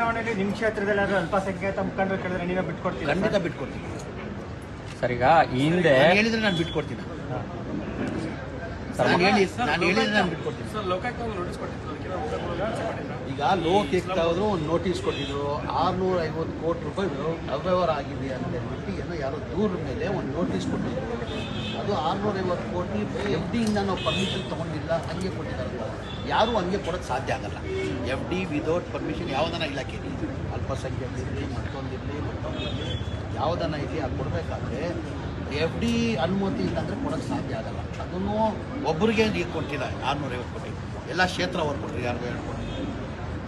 ಚುನಾವಣೆಯಲ್ಲಿ ನಿಮ್ಮ ಕ್ಷೇತ್ರದಲ್ಲಿ ಅಲ್ಪಸಂಖ್ಯಾತ ಮುಖಂಡರು ಕೇಳಿದ್ರೆ ನೀವೇ ಬಿಟ್ಕೊಡ್ತೀವಿ? ಖಂಡಿತ ಬಿಟ್ಕೊಡ್ತೀನಿ ಸರ್. ಈಗ ಹಿಂದೆ ಹೇಳಿದ್ರೆ ನಾನು ಬಿಟ್ಕೊಡ್ತೀನಿ. ನಾನು ಹೇಳಿದ್ರೆ ನಾನು ಬಿಟ್ಕೊಡ್ತೀನಿ. ಈಗ ಲೋಕಾಯುಕ್ತವರು ಒಂದು ನೋಟಿಸ್ ಕೊಟ್ಟಿದ್ರು, 650 ಕೋಟಿ ರೂಪಾಯಿ ಅವ್ಯವಹಾರ ಆಗಿದೆ ಅಂತ ಹೇಳ್ಬಿಟ್ಟು ಏನೋ ಯಾರೋ ದೂರದ ಮೇಲೆ ಒಂದು ನೋಟಿಸ್ ಕೊಟ್ಟಿದ್ರು. ಅದು 650 ಕೋಟಿ FD ಇಂದ ನಾವು ಪರ್ಮಿಷನ್ ತೊಗೊಂಡಿಲ್ಲ, ಹಂಗೆ ಕೊಟ್ಟಿದ್ದಾರೆ. ಯಾರೂ ಹಂಗೆ ಕೊಡೋಕ್ಕೆ ಸಾಧ್ಯ ಆಗಲ್ಲ. FD ವಿದೌಟ್ ಪರ್ಮಿಷನ್ ಯಾವುದನ್ನ ಇಲಾಖೆ ಅಲ್ಪಸಂಖ್ಯಾತರಿರಲಿ ಮತ್ತೊಂದಿರಲಿ ಯಾವುದನ್ನ ಇಲ್ಲಿ ಅದು ಕೊಡಬೇಕಾದ್ರೆ FD ಅನುಮತಿ ಇಲ್ಲಾಂದರೆ ಕೊಡೋಕ್ಕೆ ಸಾಧ್ಯ ಆಗಲ್ಲ. ಅದನ್ನು ಒಬ್ಬರಿಗೆ ಈಗ ಕೊಟ್ಟಿಲ್ಲ 650 ಕೋಟಿ, ಎಲ್ಲ ಕ್ಷೇತ್ರ ಅವ್ರು ಕೊಟ್ಟರು, ಯಾರಿಗೂ ಹೇಳ್ಕೊಟ್ಟು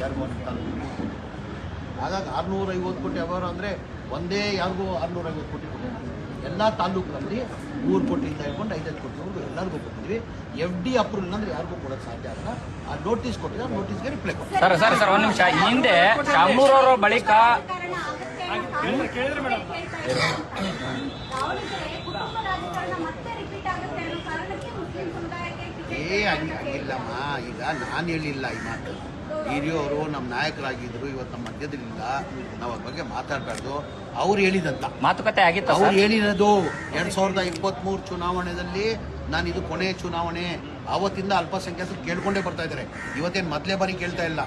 ಯಾರಿಗೂ ಹಾಗಾಗಿ 650 ಕೋಟಿ ವ್ಯವಹಾರ ಅಂದರೆ ಒಂದೇ ಯಾರಿಗೂ 650 ಕೋಟಿ ಕೊಟ್ಟಿಲ್ಲ. ಎಲ್ಲ ತಾಲೂಕಲ್ಲಿ 3 ಕೋಟಿಯಿಂದ ಹೇಳ್ಕೊಂಡು 5 ಕೋಟಿವರೆಗೂ ಎಲ್ಲರಿಗೂ ಕೊಟ್ಟಿದ್ವಿ. FD ಅಪ್ರೂವಲ್ ಅಂದರೆ ಯಾರಿಗೂ ಕೊಡೋಕ್ಕೆ ಸಾಧ್ಯ ಆಗಲ್ಲ. ಆ ನೋಟಿಸ್ ಕೊಟ್ಟಿದ್ದಾರೆ, ನೋಟಿಸ್ಗೆ ರಿಪ್ಲೈ ಕೊಡ್ತಾರೆ. ಸರ್ ಒಂದು ನಿಮಿಷ. ಹಿಂದೆ ಶಾಮನೂರವರ ಬಳಿಕ ಹಂಗಿಲ್ಲಮ್ಮ. ಈಗ ನಾನು ಹೇಳಿಲ್ಲ ಈ ಮಾತು, ಹಿರಿಯವರು ನಮ್ಮ ನಾಯಕರಾಗಿದ್ದರು, ಇವತ್ತು ನಮ್ಮ ಮಧ್ಯದಲ್ಲಿಲ್ಲ, ನಾವು ಅದ್ರ ಬಗ್ಗೆ ಮಾತಾಡಬಾರ್ದು. ಅವ್ರು ಹೇಳಿದಂತ ಮಾತುಕತೆ ಆಗಿತ್ತು. ಅವ್ರು ಹೇಳಿರೋದು 2023 ಚುನಾವಣೆಯಲ್ಲಿ ನಾನು ಇದು ಕೊನೆಯ ಚುನಾವಣೆ, ಆವತ್ತಿಂದ ಅಲ್ಪಸಂಖ್ಯಾತರು ಕೇಳ್ಕೊಂಡೇ ಬರ್ತಾ ಇದ್ದಾರೆ. ಇವತ್ತೇನು ಮೊದಲೇ ಬಾರಿ ಕೇಳ್ತಾ ಇಲ್ಲ.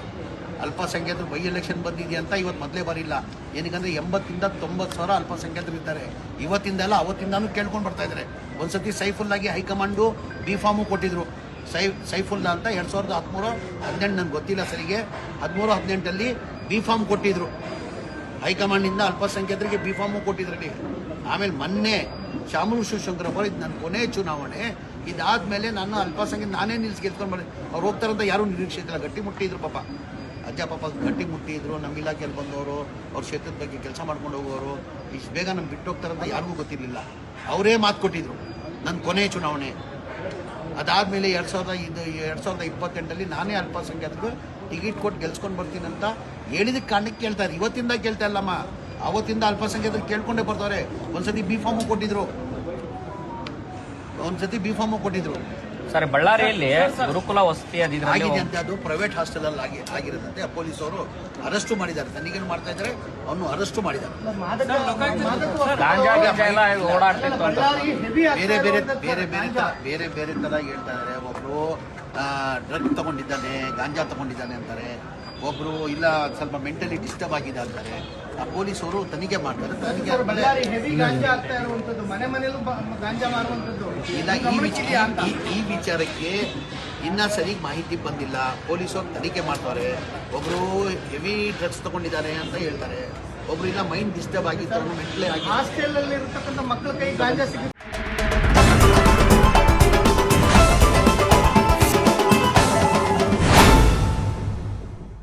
ಅಲ್ಪಸಂಖ್ಯಾತರು ಬೈ ಎಲೆಕ್ಷನ್ ಬಂದಿದೆಯಾ ಅಂತ ಇವತ್ತು ಮೊದಲೇ ಬಾರಿ ಇಲ್ಲ. ಏನಕ್ಕಂದರೆ 80ರಿಂದ 90 ಸಾವಿರ ಅಲ್ಪಸಂಖ್ಯಾತರು ಇದ್ದಾರೆ. ಇವತ್ತಿಂದ ಅಲ್ಲ, ಅವತ್ತಿಂದಾನು ಕೇಳ್ಕೊಂಡು ಬರ್ತಾ ಇದ್ದಾರೆ. ಒಂದ್ಸತಿ ಸೈಫುಲ್ಲಾಗಿ ಹೈಕಮಾಂಡು B.Pharm ಕೊಟ್ಟಿದ್ರು. ಸೈಫುಲ್ಲಾ ಅಂತ 2013-18 ನನಗೆ ಗೊತ್ತಿಲ್ಲ ಸರಿಗೆ, 13-18 B.Pharm ಕೊಟ್ಟಿದ್ರು ಹೈಕಮಾಂಡಿಂದ ಅಲ್ಪಸಂಖ್ಯಾತರಿಗೆ. B.Pharm ಕೊಟ್ಟಿದ್ರಲ್ಲಿ. ಆಮೇಲೆ ಮೊನ್ನೆ ಶಾಮನೂರು ಶಿವಶಂಕರಪ್ಪ ಇದು ನನ್ನ ಕೊನೆ ಚುನಾವಣೆ, ಇದಾದ್ಮೇಲೆ ನಾನು ಅಲ್ಪಸಂಖ್ಯಾತ ನಾನೇ ನಿಲ್ಸಿ ಗೆದ್ಕೊಂಡು ಬಂದೆ. ಅವ್ರು ಹೋಗ್ತಾರಂತ ಯಾರೂ ನಿರೀಕ್ಷೆ ಇದ್ದಿಲ್ಲ. ಗಟ್ಟಿ ಮುಟ್ಟಿದ್ರು ಪಾಪ, ಅಜ್ಜ ಪಾಪ ಗಟ್ಟಿ ಮುಟ್ಟಿದ್ರು. ನಮ್ಮ ಇಲಾಖೆಯಲ್ಲಿ ಬಂದವರು, ಅವ್ರ ಕ್ಷೇತ್ರದ ಬಗ್ಗೆ ಕೆಲಸ ಮಾಡ್ಕೊಂಡು ಹೋಗೋರು, ಇಷ್ಟು ಬೇಗ ನಮ್ಗೆ ಬಿಟ್ಟು ಹೋಗ್ತಾರಂತ ಯಾರಿಗೂ ಗೊತ್ತಿರಲಿಲ್ಲ. ಅವರೇ ಮಾತು ಕೊಟ್ಟಿದ್ರು ನನ್ನ ಕೊನೆಯ ಚುನಾವಣೆ. ಅದಾದಮೇಲೆ 2028 ನಾನೇ ಅಲ್ಪಸಂಖ್ಯಾತರಿಗೆ ಟಿಕೆಟ್ ಕೊಟ್ಟು ಗೆಲ್ಸ್ಕೊಂಡು ಬರ್ತೀನಿ ಅಂತ ಹೇಳಿದಕ್ಕೆ ಕಾರಣಕ್ಕೆ ಕೇಳ್ತಾ ಇದ್ದಾರೆ. ಇವತ್ತಿಂದ ಕೇಳ್ತಾ ಇಲ್ಲಮ್ಮ, ಅವತ್ತಿಂದ ಅಲ್ಪಸಂಖ್ಯಾತರು ಕೇಳ್ಕೊಂಡೇ ಬರ್ತಾರೆ. ಒಂದ್ಸತಿ B.Pharm ಕೊಟ್ಟಿದ್ರು. ಸರ್, ಬಳ್ಳಾರಿಯಲ್ಲಿ ಗುರುಕುಲ ವಸತಿ ಆಗಿದೆ ಅಂತ, ಅದು ಪ್ರೈವೇಟ್ ಹಾಸ್ಟೆಲ್ ಆಗಿರೋದಂತೆ. ಪೊಲೀಸರು ಅರೆಸ್ಟು ಮಾಡಿದ್ದಾರೆ, ತನಿಖೆ ಮಾಡ್ತಾ ಇದ್ದಾರೆ, ಅವನು ಅರೆಸ್ಟು ಮಾಡಿದ್ದಾರೆ. ಬೇರೆ ಬೇರೆ ತರ ಹೇಳ್ತಾ ಇದ್ದಾರೆ. ಒಬ್ರು ಡ್ರಗ್ ತಗೊಂಡಿದ್ದಾನೆ, ಗಾಂಜಾ ತಗೊಂಡಿದ್ದಾನೆ ಅಂತಾರೆ. ಒಬ್ರು ಇಲ್ಲ ಸ್ವಲ್ಪ ಮೆಂಟಲಿ ಡಿಸ್ಟರ್ಬ್ ಆಗಿದೆ ಅಂತಾರೆ. ಆ ಪೊಲೀಸರು ತನಿಖೆ ಮಾಡ್ತಾರೆ. ತನಿಖೆ ಇಲ್ಲ, ಈ ವಿಚಾರಕ್ಕೆ ಇನ್ನ ಸರಿ ಮಾಹಿತಿ ಬಂದಿಲ್ಲ. ಪೊಲೀಸರು ತನಿಖೆ ಮಾಡ್ತಾರೆ. ಒಬ್ರು ಹೆವಿ ಡ್ರಗ್ಸ್ ತಗೊಂಡಿದ್ದಾರೆ ಅಂತ ಹೇಳ್ತಾರೆ, ಒಬ್ರು ಇಲ್ಲ ಮೈಂಡ್ ಡಿಸ್ಟರ್ಬ್ ಆಗಿತ್ತು, ಮೆಂಟಲಿ ಆಗಿ.